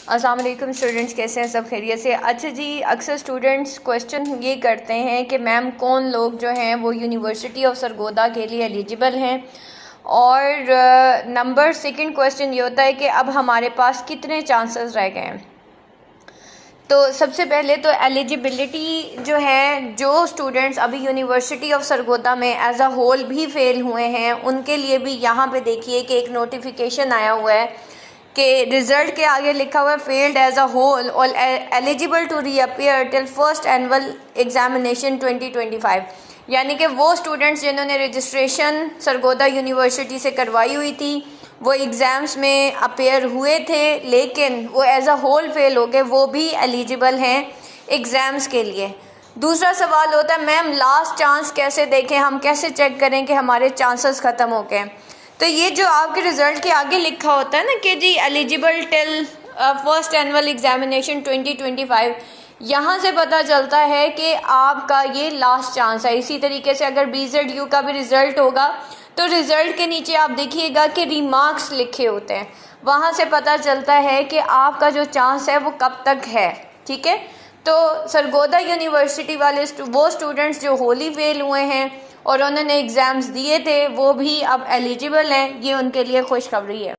अस्सलाम वालेकुम स्टूडेंट्स, कैसे हैं? सब खैरियत से? अच्छा जी, अक्सर स्टूडेंट्स क्वेश्चन ये करते हैं कि मैम कौन लोग जो हैं वो यूनिवर्सिटी ऑफ सरगोदा के लिए एलिजिबल हैं, और नंबर सेकंड क्वेश्चन ये होता है कि अब हमारे पास कितने चांसेस रह गए हैं। तो सबसे पहले तो एलिजिबिलिटी जो है, जो स्टूडेंट्स अभी यूनिवर्सिटी ऑफ सरगोदा में एज अ होल भी फेल हुए हैं उनके लिए भी यहाँ पे देखिए कि एक नोटिफिकेशन आया हुआ है कि रिज़ल्ट के आगे लिखा हुआ है फेल्ड एज अ होल और eligible to reappear till first annual examination 2025। यानी कि वो स्टूडेंट्स जिन्होंने रजिस्ट्रेशन सरगोदा यूनिवर्सिटी से करवाई हुई थी, वो एग्ज़ाम्स में अपेयर हुए थे लेकिन वो एज अ होल फेल हो गए, वो भी एलिजिबल हैं एग्ज़ाम्स के लिए। दूसरा सवाल होता है मैम लास्ट चांस कैसे देखें, हम कैसे चेक करें कि हमारे चांसेस ख़त्म हो गए। तो ये जो आपके रिज़ल्ट के आगे लिखा होता है ना कि जी eligible till first annual examination 2025, यहाँ से पता चलता है कि आपका ये लास्ट चांस है। इसी तरीके से अगर BZU का भी रिज़ल्ट होगा तो रिज़ल्ट के नीचे आप देखिएगा कि रिमार्क्स लिखे होते हैं, वहाँ से पता चलता है कि आपका जो चांस है वो कब तक है। ठीक है, तो सरगोदा यूनिवर्सिटी वाले वो स्टूडेंट्स जो होली फेल हुए हैं और उन्होंने एग्ज़ाम्स दिए थे वो भी अब एलिजिबल हैं, ये उनके लिए खुशखबरी है।